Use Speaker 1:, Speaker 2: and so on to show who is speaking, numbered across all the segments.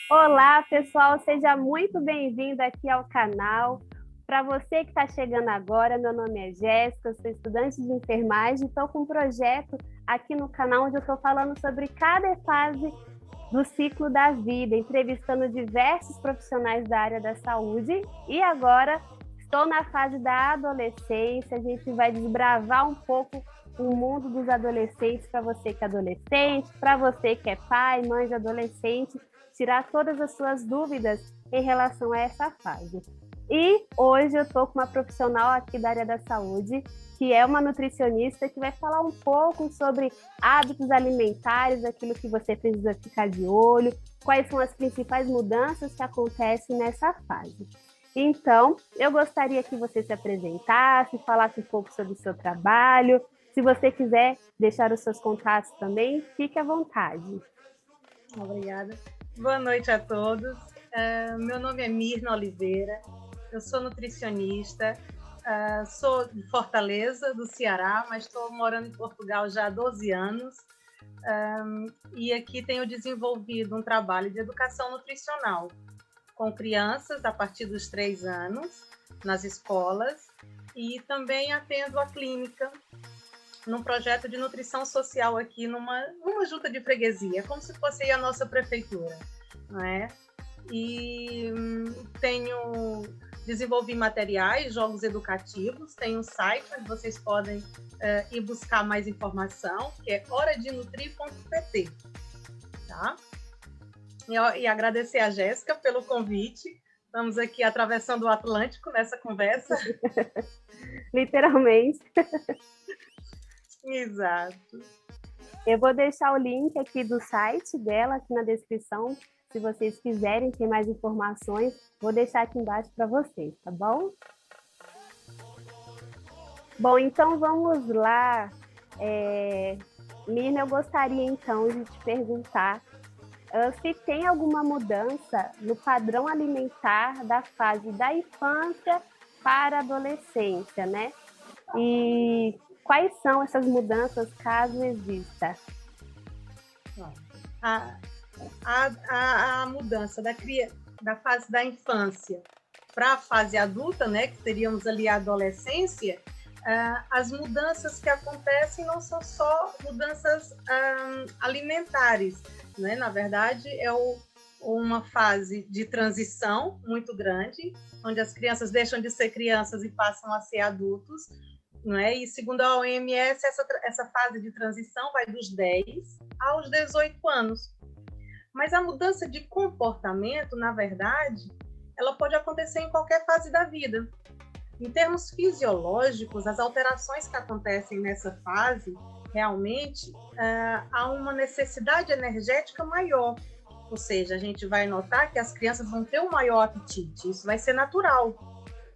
Speaker 1: Olá, pessoal, seja muito bem-vindo aqui ao canal. Para você que está chegando agora, meu nome é Jéssica, eu sou estudante de enfermagem, estou com um projeto aqui no canal onde eu estou falando sobre cada fase do ciclo da vida, entrevistando diversos profissionais da área da saúde. E agora estou na fase da adolescência, a gente vai desbravar um pouco o mundo dos adolescentes para você que é adolescente, para você que é pai, mãe de adolescente, tirar todas as suas dúvidas em relação a essa fase. E hoje eu estou com uma profissional aqui da área da saúde, que é uma nutricionista, que vai falar um pouco sobre hábitos alimentares, aquilo que você precisa ficar de olho, quais são as principais mudanças que acontecem nessa fase. Então, eu gostaria que você se apresentasse, falasse um pouco sobre o seu trabalho. Se você quiser deixar os seus contatos também, fique à vontade.
Speaker 2: Obrigada. Boa noite a todos. Meu nome é Mirna Oliveira, eu sou nutricionista, sou de Fortaleza, do Ceará, mas estou morando em Portugal já há 12 anos e aqui tenho desenvolvido um trabalho de educação nutricional com crianças a partir dos 3 anos, nas escolas, e também atendo a clínica num projeto de nutrição social aqui numa junta de freguesia, como se fosse aí a nossa prefeitura, não é? E desenvolvi materiais, jogos educativos, tem um site onde vocês podem ir buscar mais informação, que é horadenutrir.pt, tá? E agradecer a Jéssica pelo convite. Estamos aqui atravessando o Atlântico nessa conversa.
Speaker 1: Literalmente.
Speaker 2: Exato.
Speaker 1: Eu vou deixar o link aqui do site dela aqui na descrição. Se vocês quiserem ter mais informações, vou deixar aqui embaixo para vocês, tá bom? Bom, então vamos lá. Mirna, eu gostaria então de te perguntar se tem alguma mudança no padrão alimentar da fase da infância para a adolescência, né? E quais são essas mudanças, caso exista?
Speaker 2: A mudança da fase da infância para a fase adulta, né, que teríamos ali a adolescência, as mudanças que acontecem não são só mudanças alimentares, né? Na verdade, é uma fase de transição muito grande, onde as crianças deixam de ser crianças e passam a ser adultos, não é? E segundo a OMS, essa fase de transição vai dos 10 aos 18 anos. Mas a mudança de comportamento, na verdade, ela pode acontecer em qualquer fase da vida. Em termos fisiológicos, as alterações que acontecem nessa fase, realmente, há uma necessidade energética maior. Ou seja, a gente vai notar que as crianças vão ter um maior apetite. Isso vai ser natural,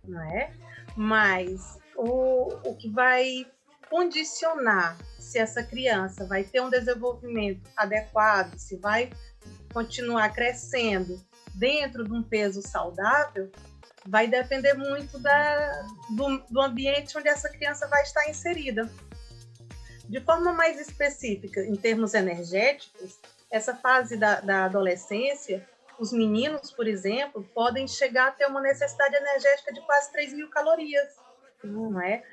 Speaker 2: não é? Mas o que vai condicionar se essa criança vai ter um desenvolvimento adequado, se vai continuar crescendo dentro de um peso saudável, vai depender muito do ambiente onde essa criança vai estar inserida. De forma mais específica, em termos energéticos, essa fase da adolescência, os meninos, por exemplo, podem chegar a ter uma necessidade energética de quase 3.000 calorias, não é?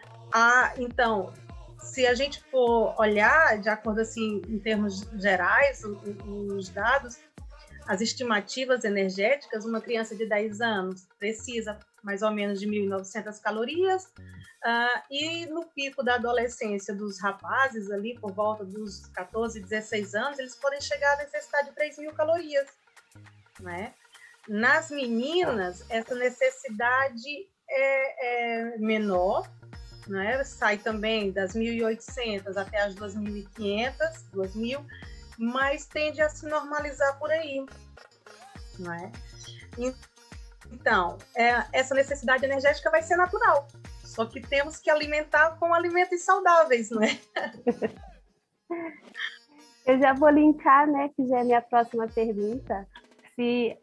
Speaker 2: Então, se a gente for olhar, de acordo assim, em termos gerais, os dados, as estimativas energéticas, uma criança de 10 anos precisa mais ou menos de 1.900 calorias, e no pico da adolescência dos rapazes, ali por volta dos 14, 16 anos, eles podem chegar a necessidade de 3.000 calorias, né? Nas meninas, essa necessidade é menor, né? Sai também das 1.800 até as 2.500, 2.000, mas tende a se normalizar por aí, não é? Então, essa necessidade energética vai ser natural, só que temos que alimentar com alimentos saudáveis, não é?
Speaker 1: Eu já vou linkar, né, que já é a minha próxima pergunta, se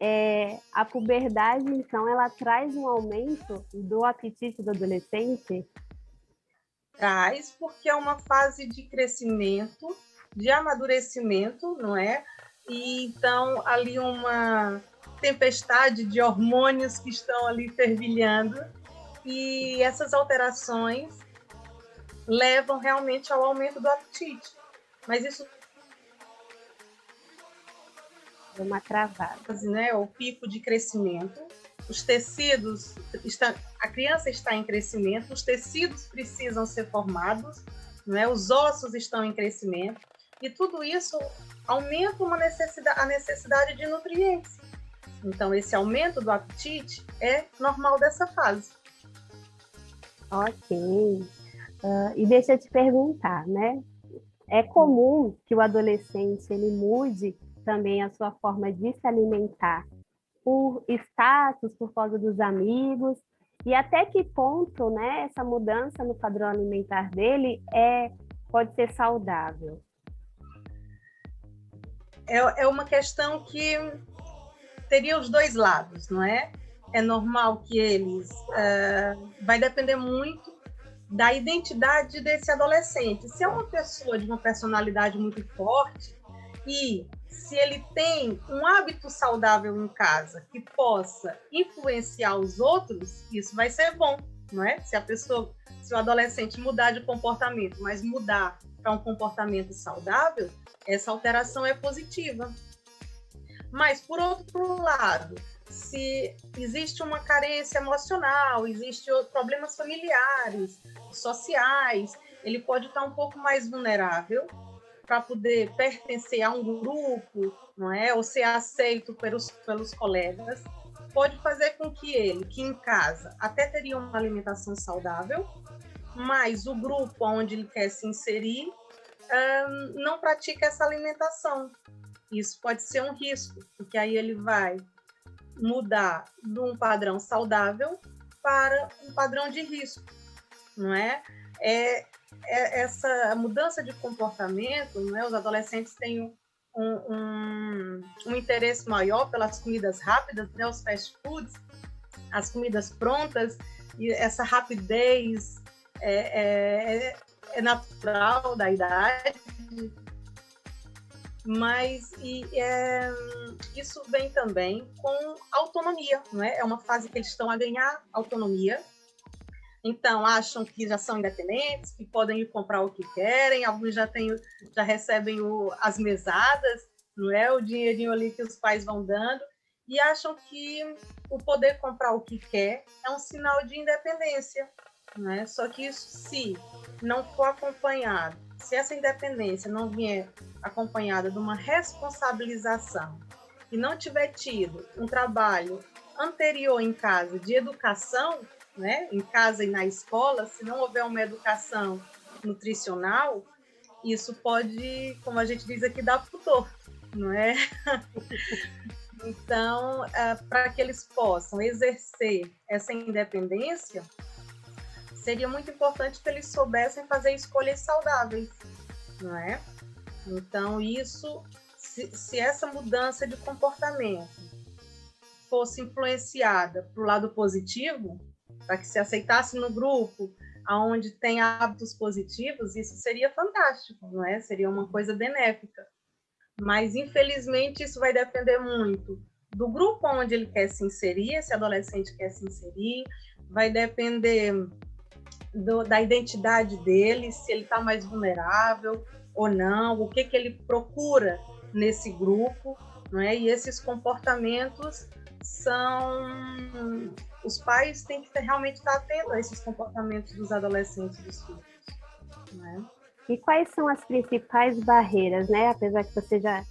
Speaker 1: a puberdade, então, ela traz um aumento do apetite do adolescente?
Speaker 2: Traz, porque é uma fase de crescimento, de amadurecimento, não é? e então ali uma tempestade de hormônios que estão ali fervilhando, e essas alterações levam realmente ao aumento do apetite. Mas isso
Speaker 1: é uma travada,
Speaker 2: né, o pico de crescimento, os tecidos, a criança está em crescimento, os tecidos precisam ser formados, né, os ossos estão em crescimento, e tudo isso aumenta a necessidade de nutrientes. Então, esse aumento do apetite é normal dessa fase.
Speaker 1: Ok. E deixa eu te perguntar, né? É comum que o adolescente ele mude também a sua forma de se alimentar por status, por causa dos amigos, e até que ponto, né, essa mudança no padrão alimentar dele pode ser saudável?
Speaker 2: É uma questão que teria os dois lados, não é? É normal que eles... vai depender muito da identidade desse adolescente. Se é uma pessoa de uma personalidade muito forte e se ele tem um hábito saudável em casa que possa influenciar os outros, isso vai ser bom, não é? Se o adolescente mudar de comportamento, mas mudar para um comportamento saudável, essa alteração é positiva. Mas, por outro lado, se existe uma carência emocional, existem problemas familiares, sociais, ele pode estar um pouco mais vulnerável para poder pertencer a um grupo, não é? Ou ser aceito pelos colegas, pode fazer com que ele, que em casa até teria uma alimentação saudável, mas o grupo onde ele quer se inserir não pratica essa alimentação. Isso pode ser um risco, porque aí ele vai mudar de um padrão saudável para um padrão de risco, não é? Essa mudança de comportamento, não é? Os adolescentes têm um interesse maior pelas comidas rápidas, né? Os fast foods, as comidas prontas, e essa rapidez é natural da idade, mas isso vem também com autonomia, não é? É uma fase que eles estão a ganhar autonomia. Então, acham que já são independentes, que podem ir comprar o que querem, alguns já recebem as mesadas, não é? O dinheirinho ali que os pais vão dando, e acham que o poder comprar o que quer é um sinal de independência, não é? Só que isso, se não for acompanhado, se essa independência não vier acompanhada de uma responsabilização e não tiver tido um trabalho anterior em casa de educação, né, em casa e na escola, se não houver uma educação nutricional, isso pode, como a gente diz aqui, dar pro torto, não é? Então, para que eles possam exercer essa independência, seria muito importante que eles soubessem fazer escolhas saudáveis, não é? Então, isso, se essa mudança de comportamento fosse influenciada para o lado positivo, para que se aceitasse no grupo, onde tem hábitos positivos, isso seria fantástico, não é? Seria uma coisa benéfica. Mas, infelizmente, isso vai depender muito do grupo onde ele quer se inserir, esse adolescente quer se inserir, vai depender da identidade dele, se ele está mais vulnerável ou não, o que ele procura nesse grupo, não é? E esses comportamentos os pais têm que realmente estar atentos a esses comportamentos dos adolescentes, dos filhos, não é?
Speaker 1: E quais são as principais barreiras, né? Apesar que você já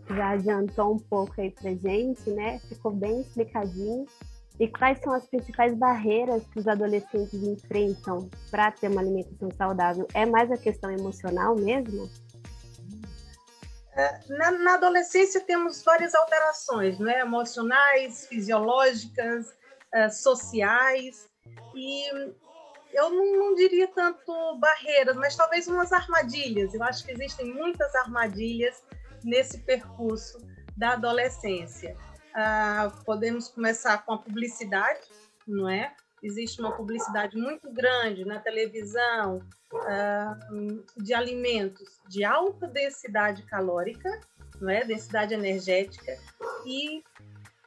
Speaker 1: adiantou um pouco aí pra gente, né? Ficou bem explicadinho. E quais são as principais barreiras que os adolescentes enfrentam para ter uma alimentação saudável? É mais a questão emocional mesmo?
Speaker 2: Na adolescência temos várias alterações, né? Emocionais, fisiológicas, sociais, e eu não diria tanto barreiras, mas talvez umas armadilhas. Eu acho que existem muitas armadilhas nesse percurso da adolescência. Podemos começar com a publicidade, não é? Existe uma publicidade muito grande na televisão de alimentos de alta densidade calórica, não é? Densidade energética, e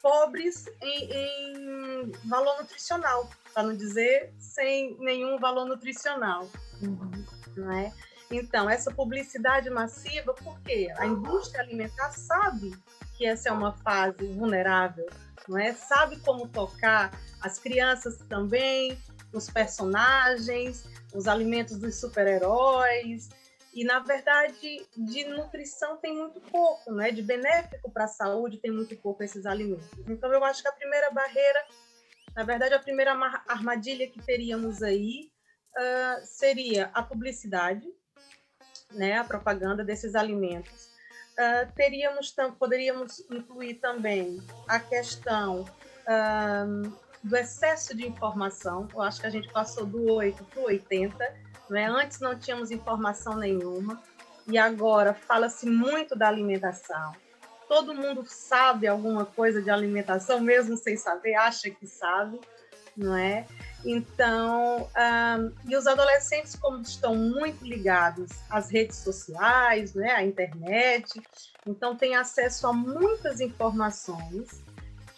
Speaker 2: pobres em valor nutricional, para não dizer sem nenhum valor nutricional. Não é? Então, essa publicidade massiva, porque a indústria alimentar sabe que essa é uma fase vulnerável, não é? Sabe como tocar as crianças também, os personagens, os alimentos dos super-heróis, e, na verdade, de nutrição tem muito pouco, né? De benéfico para a saúde tem muito pouco esses alimentos. Então, eu acho que a primeira barreira, na verdade, a primeira armadilha que teríamos aí seria a publicidade, né? A propaganda desses alimentos. Poderíamos incluir também a questão do excesso de informação. Eu acho que a gente passou do 8 para o 80, né? Antes não tínhamos informação nenhuma, e agora fala-se muito da alimentação. Todo mundo sabe alguma coisa de alimentação, mesmo sem saber, acha que sabe, não é? Então, e os adolescentes, como estão muito ligados às redes sociais, né, à internet, então têm acesso a muitas informações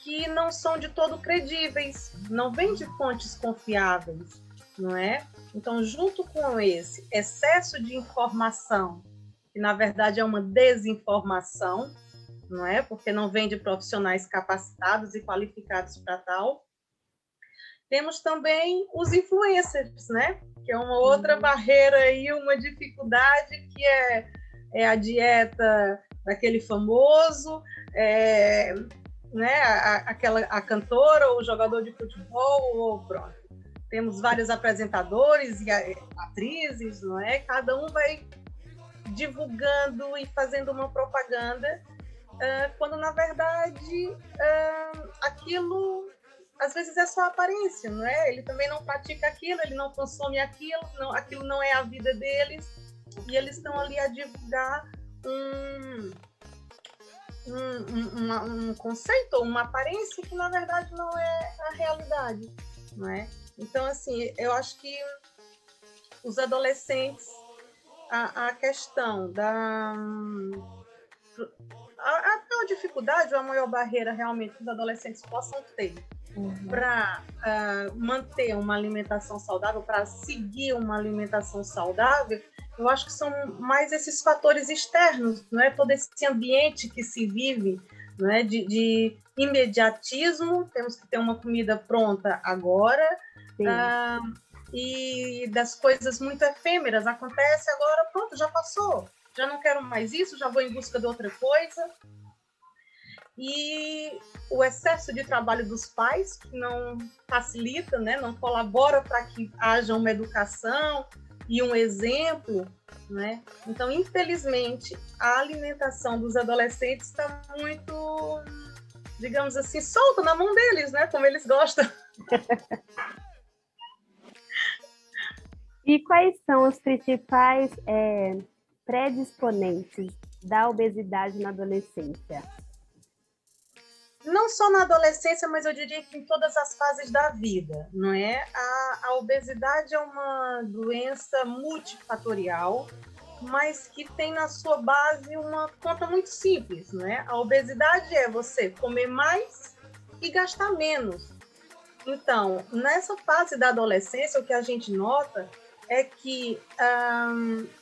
Speaker 2: que não são de todo credíveis, não vêm de fontes confiáveis, não é? Então, junto com esse excesso de informação, que na verdade é uma desinformação, não é? Porque não vem de profissionais capacitados e qualificados para tal. Temos também os influencers, né? Que é uma outra barreira aí, uma dificuldade, que é a dieta daquele famoso, né? A cantora ou o jogador de futebol, ou pronto. Temos vários apresentadores e atrizes, não é? Cada um vai divulgando e fazendo uma propaganda, quando, na verdade, aquilo, às vezes, é só aparência, não é? Ele também não pratica aquilo, ele não consome aquilo, aquilo não é a vida deles, e eles estão ali a divulgar um conceito, uma aparência que, na verdade, não é a realidade, não é? Então, assim, eu acho que os adolescentes, a questão da... A dificuldade ou a maior barreira realmente que os adolescentes possam ter para manter uma alimentação saudável, para seguir uma alimentação saudável, eu acho que são mais esses fatores externos, não é? Todo esse ambiente que se vive, não é? De imediatismo, temos que ter uma comida pronta agora, e das coisas muito efêmeras. Acontece agora, pronto, já passou, já não quero mais isso, já vou em busca de outra coisa. E o excesso de trabalho dos pais, que não facilita, né, não colabora para que haja uma educação e um exemplo, né? Então, infelizmente, a alimentação dos adolescentes está muito, digamos assim, solta na mão deles, né, como eles gostam.
Speaker 1: E quais são os principais predisponentes da obesidade na adolescência?
Speaker 2: Não só na adolescência, mas eu diria que em todas as fases da vida, não é? A obesidade é uma doença multifatorial, mas que tem na sua base uma conta muito simples, não é? A obesidade é você comer mais e gastar menos. Então, nessa fase da adolescência, o que a gente nota é que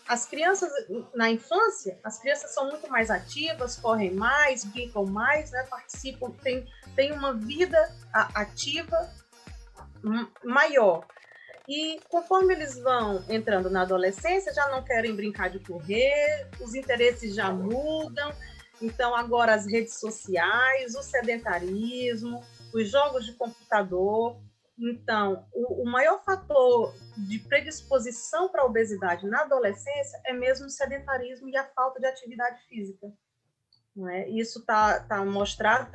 Speaker 2: as crianças, na infância, as crianças são muito mais ativas, correm mais, brincam mais, né, participam, têm uma vida ativa maior. E conforme eles vão entrando na adolescência, já não querem brincar de correr, os interesses já mudam. Então, agora as redes sociais, o sedentarismo, os jogos de computador. Então, o maior fator de predisposição para a obesidade na adolescência é mesmo o sedentarismo e a falta de atividade física. Não é? Isso está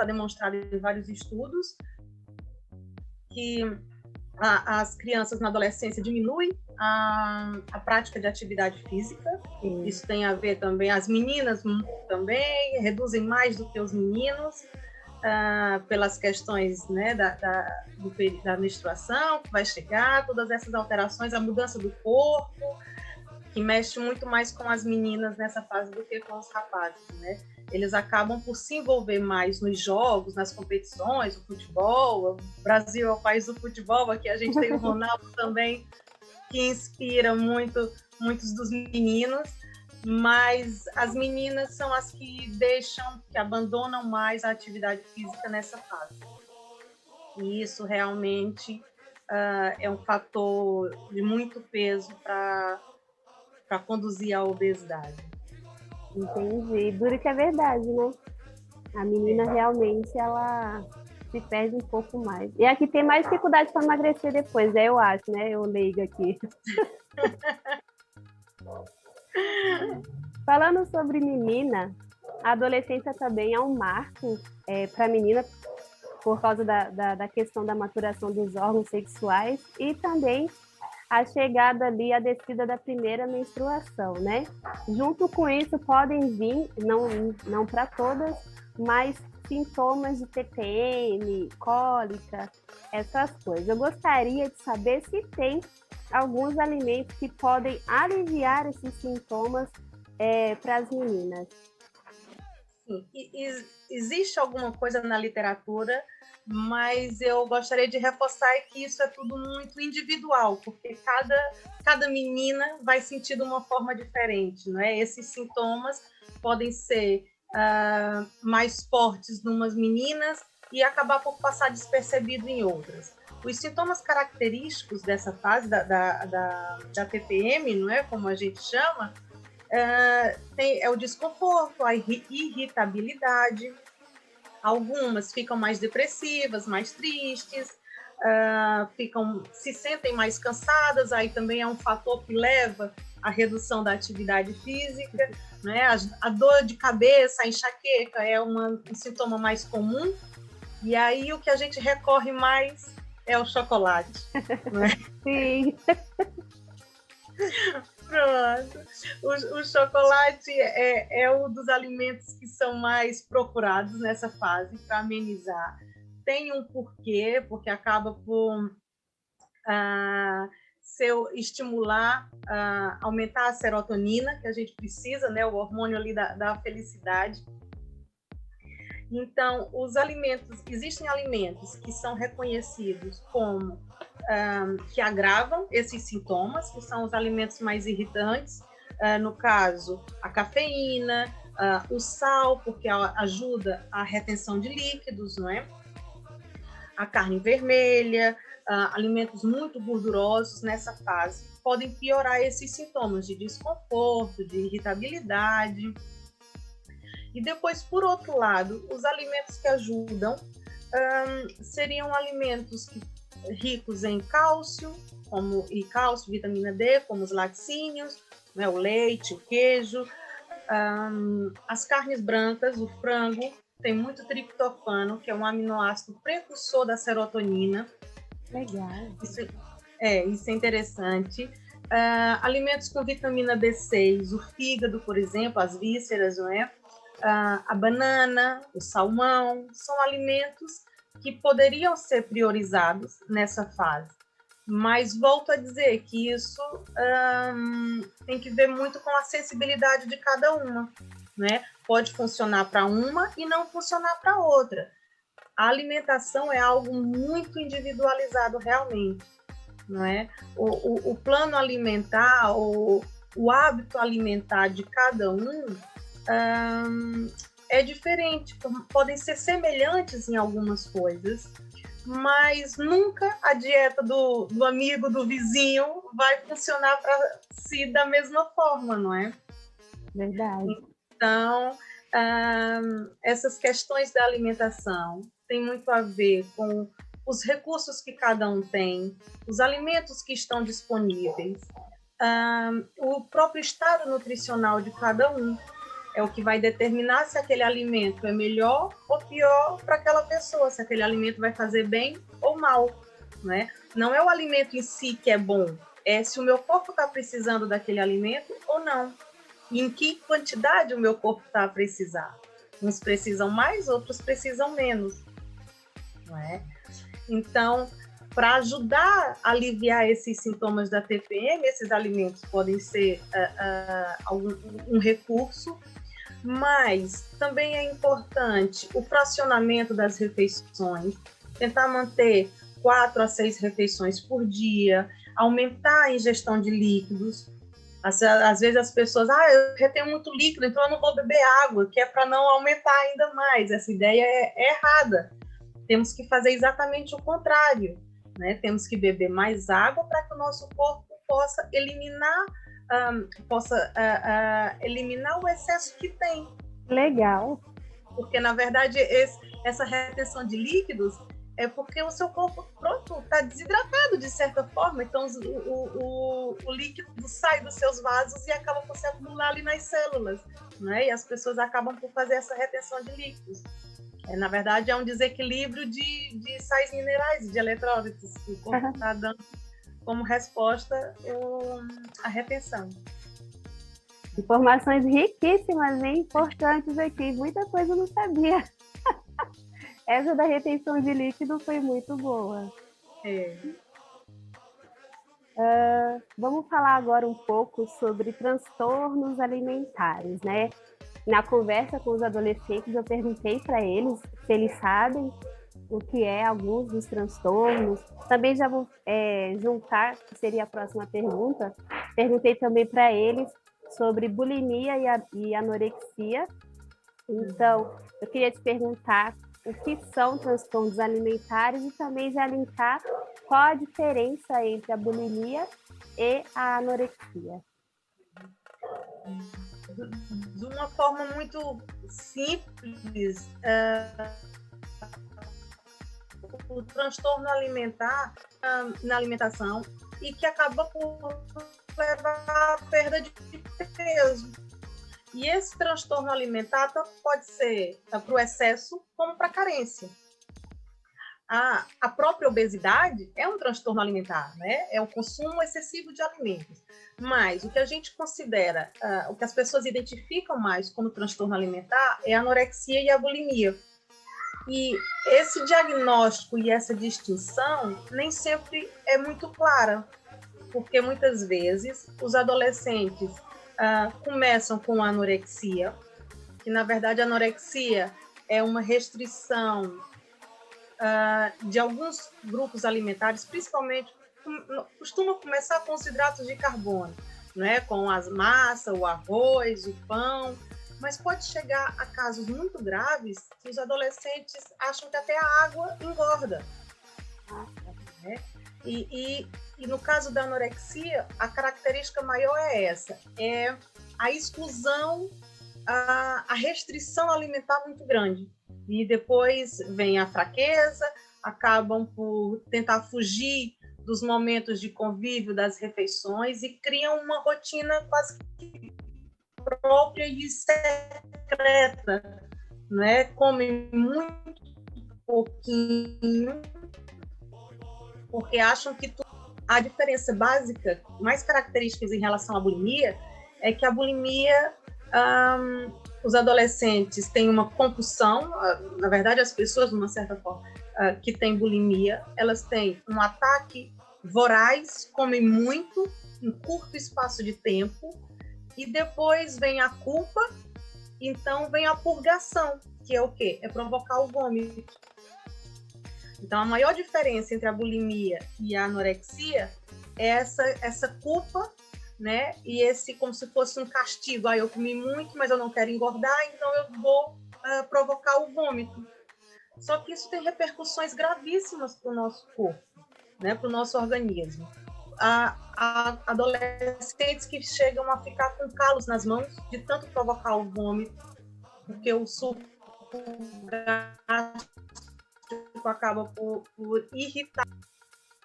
Speaker 2: demonstrado em vários estudos, que as crianças na adolescência diminuem a prática de atividade física. Isso tem a ver também, as meninas também reduzem mais do que os meninos, pelas questões, né, da menstruação que vai chegar, todas essas alterações, a mudança do corpo, que mexe muito mais com as meninas nessa fase do que com os rapazes, né? eles acabam por se envolver mais nos jogos, nas competições, o futebol. O Brasil é o país do futebol, aqui a gente tem o Ronaldo também, que inspira muitos dos meninos, mas as meninas são as que que abandonam mais a atividade física nessa fase. E isso realmente é um fator de muito peso para conduzir à obesidade.
Speaker 1: Entendi. Duro que é verdade, né? A menina realmente, ela se perde um pouco mais. E aqui tem mais dificuldade para emagrecer depois, eu acho, né? Eu leigo aqui. Falando sobre menina, a adolescência também é um marco para a menina por causa da questão da maturação dos órgãos sexuais e também a chegada ali, a descida da primeira menstruação, né? Junto com isso podem vir, não para todas, mas sintomas de TPM, cólica, essas coisas. Eu gostaria de saber se tem alguns alimentos que podem aliviar esses sintomas para as meninas.
Speaker 2: Sim, existe alguma coisa na literatura, mas eu gostaria de reforçar que isso é tudo muito individual, porque cada menina vai sentir de uma forma diferente, não é? Esses sintomas podem ser mais fortes em umas meninas e acabar por passar despercebido em outras. Os sintomas característicos dessa fase da TPM, não é? Como a gente chama, é o desconforto, a irritabilidade. Algumas ficam mais depressivas, mais tristes, se sentem mais cansadas, aí também é um fator que leva à redução da atividade física, né? A dor de cabeça, a enxaqueca é um sintoma mais comum, e aí o que a gente recorre mais é o chocolate. Né?
Speaker 1: Sim.
Speaker 2: Pronto. O chocolate é um dos alimentos que são mais procurados nessa fase para amenizar. Tem um porquê, porque acaba por estimular, aumentar a serotonina, que a gente precisa, né? O hormônio ali da felicidade. Então, existem alimentos que são reconhecidos como que agravam esses sintomas, que são os alimentos mais irritantes, no caso, a cafeína, o sal, porque ajuda a retenção de líquidos, não é? A carne vermelha, alimentos muito gordurosos nessa fase podem piorar esses sintomas de desconforto, de irritabilidade. E depois, por outro lado, os alimentos que ajudam seriam alimentos ricos em cálcio, vitamina D, como os laticínios, né, o leite, o queijo, as carnes brancas, o frango, tem muito triptofano, que é um aminoácido precursor da serotonina.
Speaker 1: Legal.
Speaker 2: Isso é interessante. Alimentos com vitamina B6, o fígado, por exemplo, as vísceras, não é? A banana, o salmão, são alimentos que poderiam ser priorizados nessa fase. Mas volto a dizer que isso tem que ver muito com a sensibilidade de cada uma, né? Pode funcionar para uma e não funcionar para outra. A alimentação é algo muito individualizado realmente, não é? O plano alimentar, o hábito alimentar de cada um é diferente, podem ser semelhantes em algumas coisas, mas nunca a dieta do amigo, do vizinho vai funcionar para si da mesma forma, não é?
Speaker 1: Verdade.
Speaker 2: Então, essas questões da alimentação têm muito a ver com os recursos que cada um tem, os alimentos que estão disponíveis, o próprio estado nutricional de cada um. É o que vai determinar se aquele alimento é melhor ou pior para aquela pessoa, se aquele alimento vai fazer bem ou mal, né? Não é o alimento em si que é bom, é se o meu corpo está precisando daquele alimento ou não. E em que quantidade o meu corpo está a precisar. Uns precisam mais, outros precisam menos, não é? Então, para ajudar a aliviar esses sintomas da TPM, esses alimentos podem ser um recurso, Mas também é importante o fracionamento das refeições, tentar manter 4 a 6 refeições por dia, aumentar a ingestão de líquidos. Às vezes as pessoas, eu retenho muito líquido, então eu não vou beber água, que é para não aumentar ainda mais. Essa ideia é errada. Temos que fazer exatamente o contrário, né? Temos que beber mais água para que o nosso corpo possa eliminar o excesso que tem.
Speaker 1: Legal.
Speaker 2: Porque, na verdade, essa retenção de líquidos é porque o seu corpo, pronto, está desidratado de certa forma, então o líquido sai dos seus vasos e acaba por se acumular ali nas células, né? E as pessoas acabam por fazer essa retenção de líquidos. Na verdade, é um desequilíbrio de sais minerais, de eletrólitos, que o corpo está dando como resposta à retenção.
Speaker 1: Informações riquíssimas e importantes aqui. Muita coisa eu não sabia. Essa da retenção de líquido foi muito boa. Vamos falar agora um pouco sobre transtornos alimentares, né? Na conversa com os adolescentes, eu perguntei para eles se eles sabem o que é alguns dos transtornos. Também já vou juntar, que seria a próxima pergunta. Perguntei também para eles sobre bulimia e anorexia. Então, eu queria te perguntar o que são transtornos alimentares e também já linkar qual a diferença entre a bulimia e a anorexia.
Speaker 2: De uma forma muito simples, o transtorno alimentar na alimentação e que acaba por levar à perda de peso. E esse transtorno alimentar tanto pode ser para o excesso como para a carência. A própria obesidade é um transtorno alimentar, né? É o consumo excessivo de alimentos. Mas o que a gente considera, o que as pessoas identificam mais como transtorno alimentar é a anorexia e a bulimia. E esse diagnóstico e essa distinção nem sempre é muito clara, porque muitas vezes os adolescentes começam com a anorexia, que na verdade a anorexia é uma restrição de alguns grupos alimentares, principalmente costuma começar com os hidratos de carbono, né? Com as massas, o arroz, o pão, mas pode chegar a casos muito graves que os adolescentes acham que até a água engorda. Né? E no caso da anorexia, a característica maior é essa, é a exclusão, a restrição alimentar muito grande. E depois vem a fraqueza, acabam por tentar fugir dos momentos de convívio das refeições e criam uma rotina quase que própria e secreta, né? Comem muito pouquinho, porque acham que a diferença básica, mais características em relação à bulimia, é que a bulimia, os adolescentes têm uma compulsão, na verdade as pessoas, de uma certa forma, que têm bulimia, elas têm um ataque voraz, comem muito, em curto espaço de tempo, e depois vem a culpa, então vem a purgação, que é o quê? É provocar o vômito. Então, a maior diferença entre a bulimia e a anorexia é essa culpa, né? E esse como se fosse um castigo. Eu comi muito, mas eu não quero engordar, então eu vou provocar o vômito. Só que isso tem repercussões gravíssimas para o nosso corpo, né? Para o nosso organismo. Há adolescentes que chegam a ficar com calos nas mãos de tanto provocar o vômito, porque o suco acaba por irritar,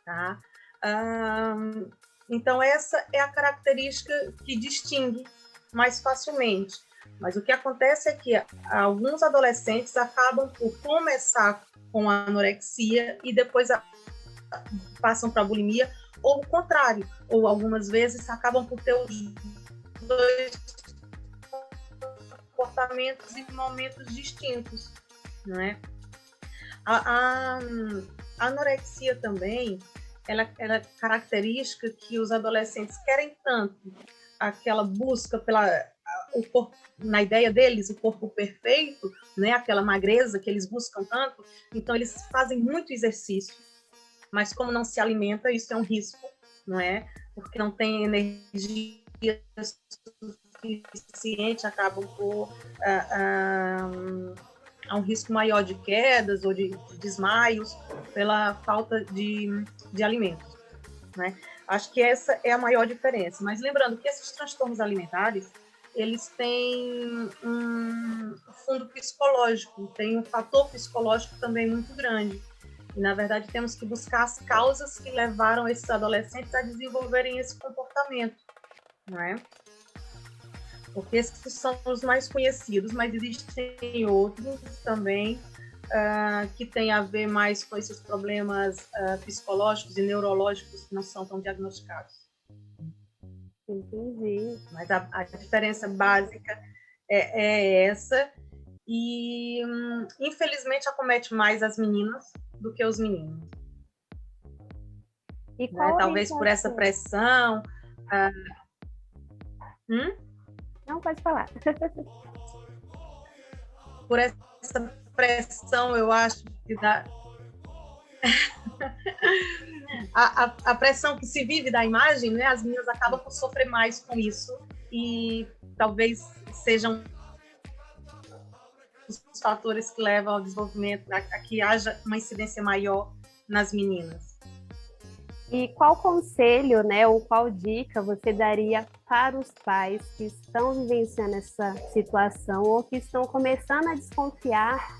Speaker 2: tá? Então essa é a característica que distingue mais facilmente. Mas o que acontece é que alguns adolescentes acabam por começar com a anorexia e depois passam para a bulimia, ou o contrário, ou algumas vezes acabam por ter os dois comportamentos em momentos distintos, não é? A anorexia também, ela é característica que os adolescentes querem tanto aquela busca o corpo, na ideia deles, o corpo perfeito, né, aquela magreza que eles buscam tanto, então eles fazem muito exercício, mas como não se alimenta, isso é um risco, não é? Porque não tem energia suficiente, acabam por há um risco maior de quedas ou de desmaios pela falta de alimentos, né? Acho que essa é a maior diferença. Mas lembrando que esses transtornos alimentares, eles têm um fundo psicológico, tem um fator psicológico também muito grande. E, na verdade, temos que buscar as causas que levaram esses adolescentes a desenvolverem esse comportamento, não é? Porque esses são os mais conhecidos, mas existem outros também que têm a ver mais com esses problemas psicológicos e neurológicos que não são tão diagnosticados.
Speaker 1: Entendi.
Speaker 2: Mas a diferença básica é essa, e infelizmente acomete mais as meninas do que os meninos.
Speaker 1: E qual
Speaker 2: Talvez por essa pressão.
Speaker 1: Não, pode falar.
Speaker 2: Por essa pressão, eu acho que dá. a pressão que se vive da imagem, né? As meninas acabam por sofrer mais com isso, e talvez sejam os fatores que levam ao desenvolvimento, a que haja uma incidência maior nas meninas.
Speaker 1: E qual conselho, né, ou qual dica você daria para os pais que estão vivenciando essa situação ou que estão começando a desconfiar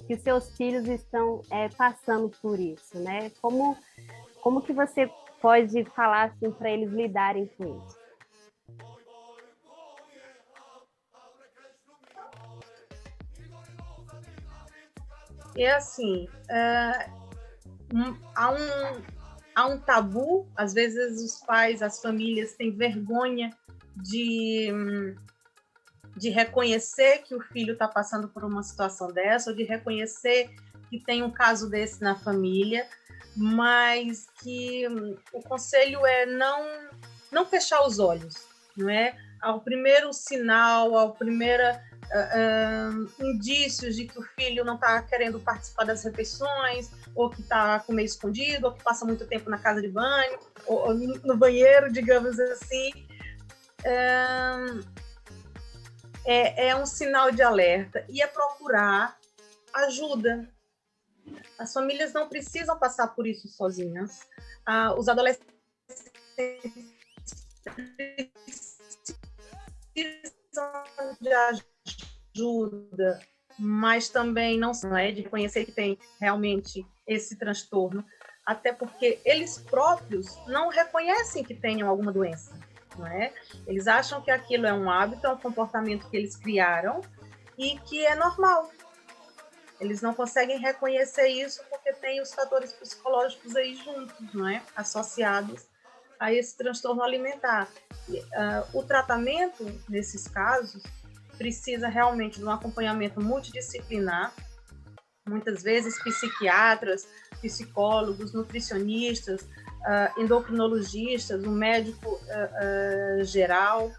Speaker 1: que os seus filhos estão passando por isso, né? Como que você pode falar assim, para eles lidarem com isso?
Speaker 2: É assim, há um tabu, às vezes os pais, as famílias têm vergonha de reconhecer que o filho está passando por uma situação dessa, ou de reconhecer que tem um caso desse na família, mas que o conselho é não fechar os olhos, não é? Ao primeiro sinal, ao primeiro indícios de que o filho não está querendo participar das refeições, ou que está com meio escondido, ou que passa muito tempo na casa de banho, ou no banheiro, digamos assim, é um sinal de alerta, e é procurar ajuda. As famílias não precisam passar por isso sozinhas. Os adolescentes precisam de ajuda, mas também não é de reconhecer que tem realmente esse transtorno, até porque eles próprios não reconhecem que tenham alguma doença, não é? Eles acham que aquilo é um hábito, é um comportamento que eles criaram e que é normal. Eles não conseguem reconhecer isso porque tem os fatores psicológicos aí juntos, não é? Associados a esse transtorno alimentar. O tratamento, nesses casos, precisa realmente de um acompanhamento multidisciplinar, muitas vezes psiquiatras, psicólogos, nutricionistas, endocrinologistas, um médico geral,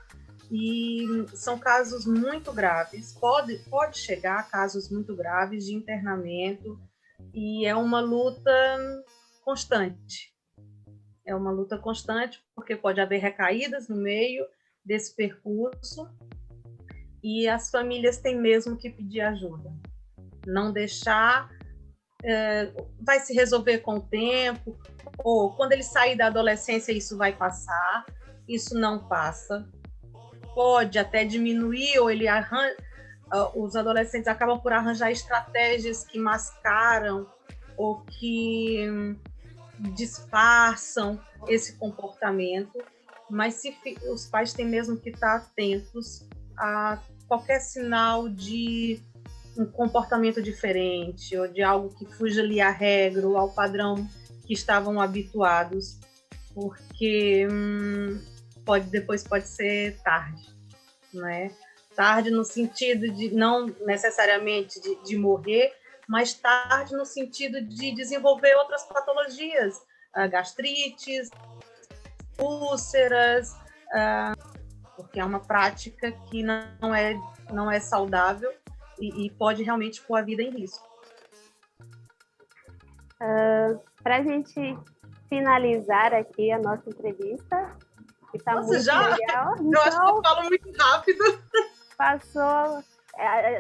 Speaker 2: e são casos muito graves, pode chegar a casos muito graves de internamento, e é uma luta constante. É uma luta constante, porque pode haver recaídas no meio desse percurso, e as famílias têm mesmo que pedir ajuda. Não deixar, vai se resolver com o tempo, ou quando ele sair da adolescência isso vai passar. Isso não passa. Pode até diminuir, ou os adolescentes acabam por arranjar estratégias que mascaram ou que disfarçam esse comportamento, mas os pais têm mesmo que estar atentos a qualquer sinal de um comportamento diferente ou de algo que fuja ali à regra ou ao padrão que estavam habituados, porque depois pode ser tarde, não é? Tarde no sentido de não necessariamente de morrer, mas tarde no sentido de desenvolver outras patologias, gastrites, úlceras, porque é uma prática que não é saudável e pode realmente pôr a vida em risco.
Speaker 1: Para a gente finalizar aqui a nossa entrevista, que está muito legal.
Speaker 2: Eu acho que eu falo muito rápido.
Speaker 1: Passou,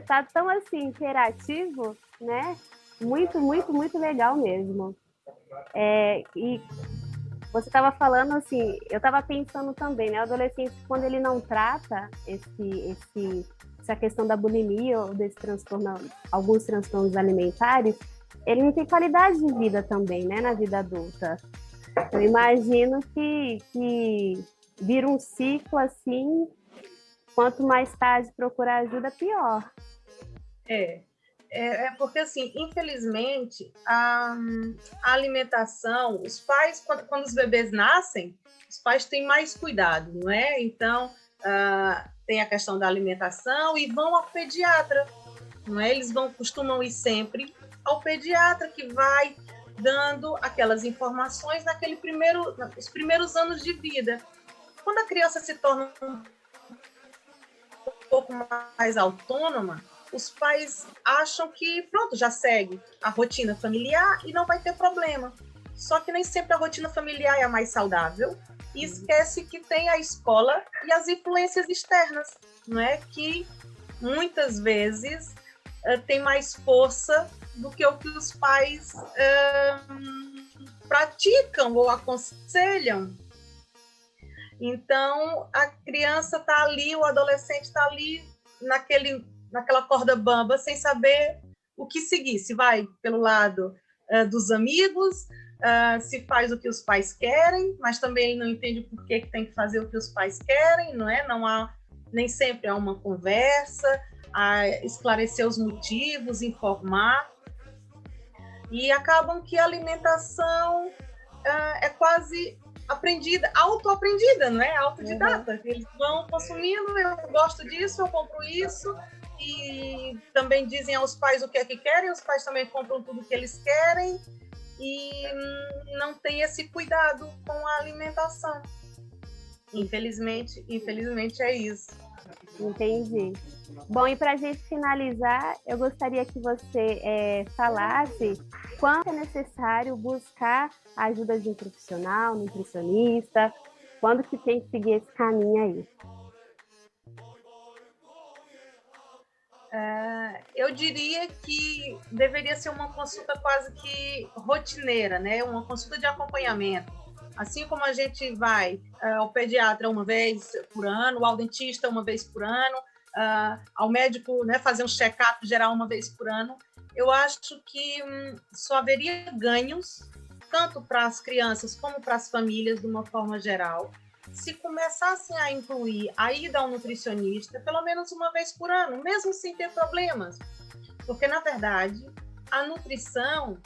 Speaker 1: tá tão assim interativo, né? Muito, muito, muito legal mesmo. E você estava falando assim, eu estava pensando também, né? O adolescente, quando ele não trata essa questão da bulimia ou desse transtorno, alguns transtornos alimentares, ele não tem qualidade de vida também, né? Na vida adulta. Eu imagino que vira um ciclo assim, quanto mais tarde procurar ajuda, pior.
Speaker 2: Porque, assim, infelizmente, a alimentação, os pais, quando os bebês nascem, os pais têm mais cuidado, não é? Então, tem a questão da alimentação e vão ao pediatra, não é? Eles costumam ir sempre ao pediatra, que vai dando aquelas informações nos primeiros anos de vida. Quando a criança se torna um pouco mais autônoma, os pais acham que, pronto, já segue a rotina familiar e não vai ter problema. Só que nem sempre a rotina familiar é a mais saudável e esquece que tem a escola e as influências externas, não é? Que muitas vezes tem mais força do que o que os pais praticam ou aconselham. Então, a criança está ali, o adolescente está ali naquela corda bamba, sem saber o que seguir. Se vai pelo lado dos amigos, se faz o que os pais querem, mas também ele não entende por que tem que fazer o que os pais querem, não é? Nem sempre há uma conversa, a esclarecer os motivos, informar. E acabam que a alimentação é quase autoaprendida, não é? Autodidata. Uhum. Eles vão consumindo, eu gosto disso, eu compro isso, e também dizem aos pais o que é que querem, os pais também compram tudo o que eles querem, e não tem esse cuidado com a alimentação. Infelizmente é isso.
Speaker 1: Entendi. Bom, e para a gente finalizar, eu gostaria que você falasse quanto é necessário buscar a ajuda de um profissional, nutricionista, quando que tem que seguir esse caminho aí?
Speaker 2: Eu diria que deveria ser uma consulta quase que rotineira, né? Uma consulta de acompanhamento. Assim como a gente vai ao pediatra uma vez por ano, ao dentista uma vez por ano, ao médico, né, fazer um check-up geral uma vez por ano, eu acho que só haveria ganhos, tanto para as crianças como para as famílias, de uma forma geral, se começassem a incluir a ida ao nutricionista pelo menos uma vez por ano, mesmo sem ter problemas. Porque, na verdade, a nutrição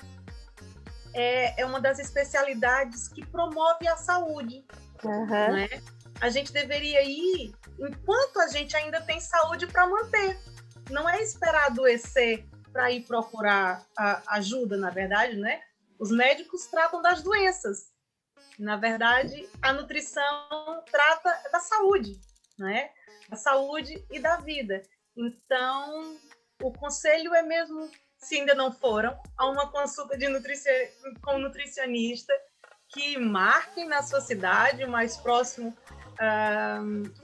Speaker 2: é uma das especialidades que promove a saúde.
Speaker 1: Uhum.
Speaker 2: Não é? A gente deveria ir enquanto a gente ainda tem saúde para manter. Não é esperar adoecer para ir procurar ajuda, na verdade, né? Os médicos tratam das doenças. Na verdade, a nutrição trata da saúde, né? Da saúde e da vida. Então, o conselho é mesmo, se ainda não foram, a uma consulta com um nutricionista, que marquem na sua cidade, o mais próximo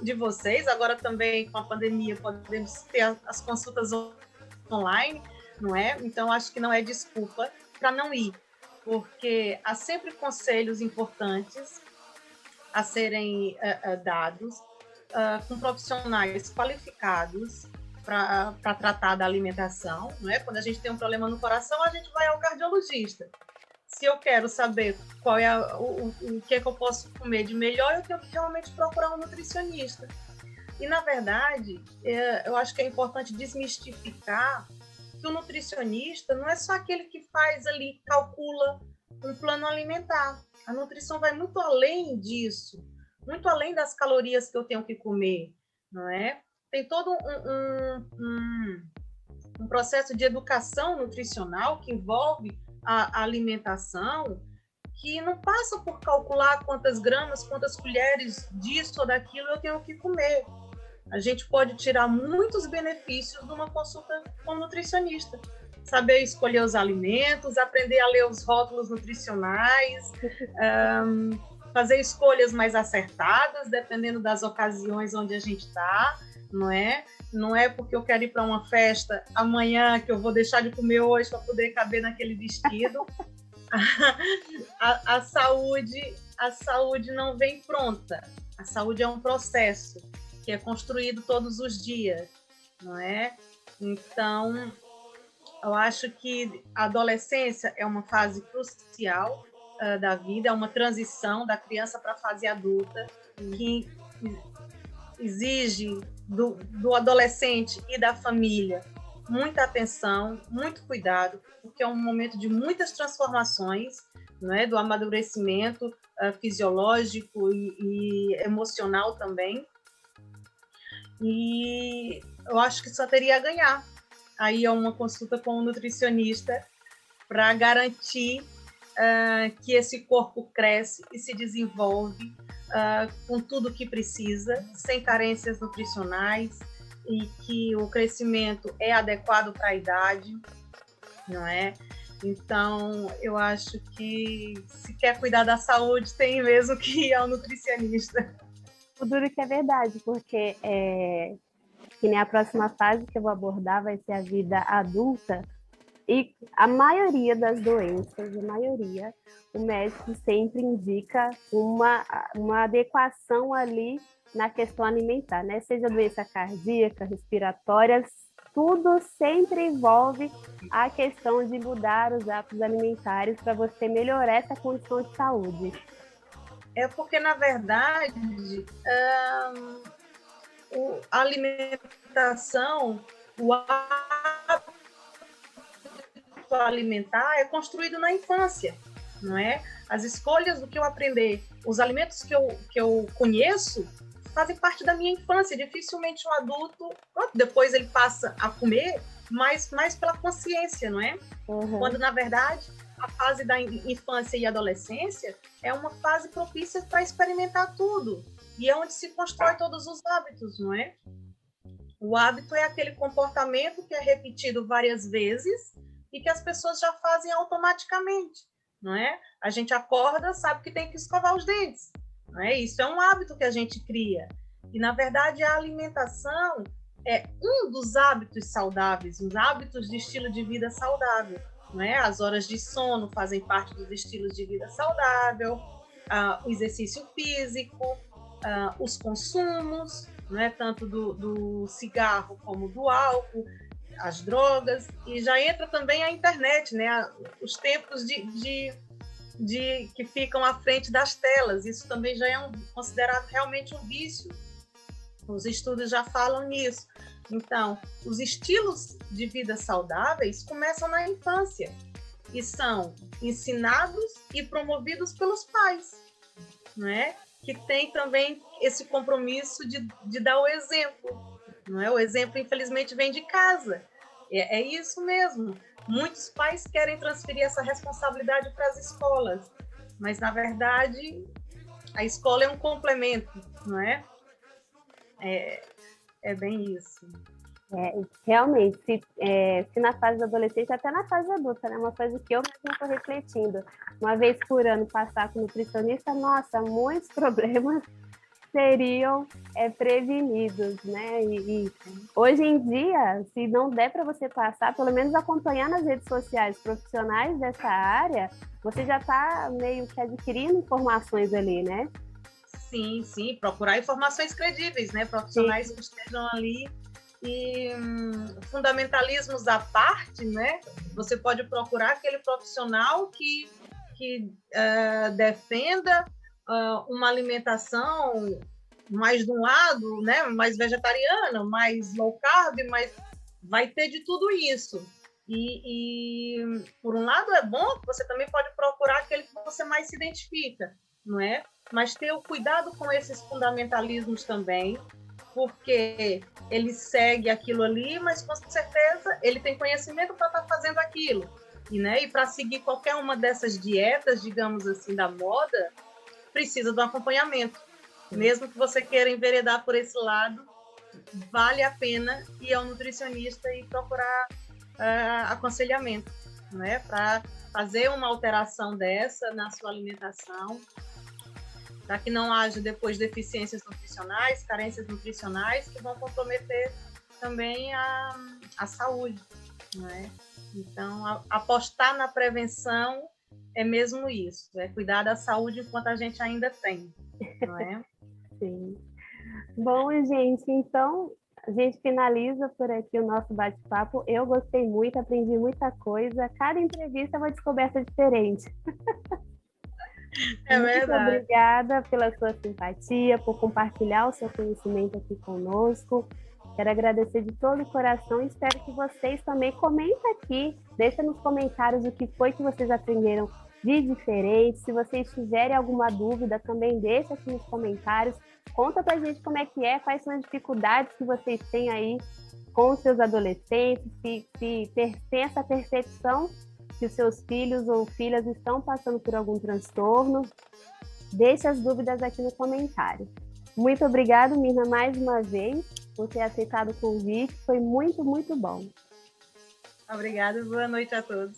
Speaker 2: de vocês. Agora também, com a pandemia, podemos ter as consultas online, não é? Então, acho que não é desculpa para não ir, porque há sempre conselhos importantes a serem dados com profissionais qualificados para tratar da alimentação, não é? Quando a gente tem um problema no coração, a gente vai ao cardiologista. Se eu quero saber qual é o que é que eu posso comer de melhor, eu tenho que realmente procurar um nutricionista. E, na verdade, eu acho que é importante desmistificar que o nutricionista não é só aquele que faz ali, calcula um plano alimentar. A nutrição vai muito além disso, muito além das calorias que eu tenho que comer, não é? Tem todo um processo de educação nutricional que envolve a alimentação, que não passa por calcular quantas gramas, quantas colheres disso ou daquilo eu tenho que comer. A gente pode tirar muitos benefícios de uma consulta com um nutricionista. Saber escolher os alimentos, aprender a ler os rótulos nutricionais, fazer escolhas mais acertadas, dependendo das ocasiões onde a gente está, não é? Não é porque eu quero ir para uma festa amanhã que eu vou deixar de comer hoje para poder caber naquele vestido. A saúde não vem pronta. A saúde é um processo que é construído todos os dias, não é? Então, eu acho que a adolescência é uma fase crucial da vida, é uma transição da criança para a fase adulta, que exige do adolescente e da família muita atenção, muito cuidado, porque é um momento de muitas transformações, não é? Do amadurecimento fisiológico e emocional também. E eu acho que só teria a ganhar. Aí é uma consulta com um nutricionista para garantir que esse corpo cresce e se desenvolve com tudo o que precisa, sem carências nutricionais, e que o crescimento é adequado para a idade, não é? Então, eu acho que se quer cuidar da saúde, tem mesmo que ir ao nutricionista.
Speaker 1: O duro que é verdade, porque que nem a próxima fase que eu vou abordar vai ser a vida adulta, e a maioria das doenças, o médico sempre indica uma adequação ali na questão alimentar, né? Seja doença cardíaca, respiratória, tudo sempre envolve a questão de mudar os hábitos alimentares para você melhorar essa condição de saúde.
Speaker 2: É porque, na verdade, a alimentação, o hábito alimentar é construído na infância, não é? As escolhas do que eu aprender, os alimentos que eu conheço, fazem parte da minha infância. Dificilmente um adulto, depois ele passa a comer, mais pela consciência, não é?
Speaker 1: Uhum.
Speaker 2: Quando, na verdade, a fase da infância e adolescência é uma fase propícia para experimentar tudo. E é onde se constrói todos os hábitos, não é? O hábito é aquele comportamento que é repetido várias vezes e que as pessoas já fazem automaticamente, não é? A gente acorda, sabe que tem que escovar os dentes, não é? Isso é um hábito que a gente cria. E, na verdade, a alimentação é um dos hábitos saudáveis, os hábitos de estilo de vida saudável, não é? As horas de sono fazem parte dos estilos de vida saudável, o exercício físico, os consumos, não é? Tanto do cigarro como do álcool, as drogas, e já entra também a internet, né? Os tempos que ficam à frente das telas, isso também já é considerado realmente um vício. Os estudos já falam nisso. Então, os estilos de vida saudáveis começam na infância e são ensinados e promovidos pelos pais, não é? Que tem também esse compromisso de dar o exemplo, não é? O exemplo, infelizmente, vem de casa. É isso mesmo. Muitos pais querem transferir essa responsabilidade para as escolas, mas, na verdade, a escola é um complemento, não é? É bem isso.
Speaker 1: Realmente, se na fase da adolescência, até na fase adulta, né? Uma coisa que eu mesmo estou refletindo. Uma vez por ano passar com nutricionista, nossa, muitos problemas seriam prevenidos, né? E hoje em dia, se não der para você passar, pelo menos acompanhar nas redes sociais profissionais dessa área, você já está meio que adquirindo informações ali, né?
Speaker 2: Sim, procurar informações credíveis, né? Profissionais Sim. que estejam ali. E fundamentalismos à parte, né? Você pode procurar aquele profissional que defenda uma alimentação mais de um lado, né? Mais vegetariana, mais low carb, mas vai ter de tudo isso. E por um lado é bom que você também pode procurar aquele que você mais se identifica, não é? Mas ter o cuidado com esses fundamentalismos também, porque ele segue aquilo ali, mas com certeza ele tem conhecimento para estar fazendo aquilo. E para seguir qualquer uma dessas dietas, digamos assim, da moda, precisa de um acompanhamento. Mesmo que você queira enveredar por esse lado, vale a pena ir ao nutricionista e procurar aconselhamento, né? Para fazer uma alteração dessa na sua alimentação, para que não haja depois deficiências nutricionais, carências nutricionais que vão comprometer também a saúde, né? Então, apostar na prevenção é mesmo isso, é cuidar da saúde enquanto a gente ainda tem, não é?
Speaker 1: Sim. Bom, gente, então a gente finaliza por aqui o nosso bate-papo. Eu gostei muito, aprendi muita coisa. Cada entrevista é uma descoberta diferente.
Speaker 2: É
Speaker 1: muito
Speaker 2: verdade.
Speaker 1: Obrigada pela sua simpatia, por compartilhar o seu conhecimento aqui conosco. Quero agradecer de todo o coração e espero que vocês também comentem aqui, deixem nos comentários o que foi que vocês aprenderam de diferente. Se vocês tiverem alguma dúvida, também deixa aqui nos comentários. Conta pra gente como é que é, quais são as dificuldades que vocês têm aí com os seus adolescentes, se tem essa percepção que os seus filhos ou filhas estão passando por algum transtorno. Deixe as dúvidas aqui no comentário. Muito obrigada, Mirna, mais uma vez, por ter aceitado o convite. Foi muito, muito bom.
Speaker 2: Obrigada, boa noite a todos.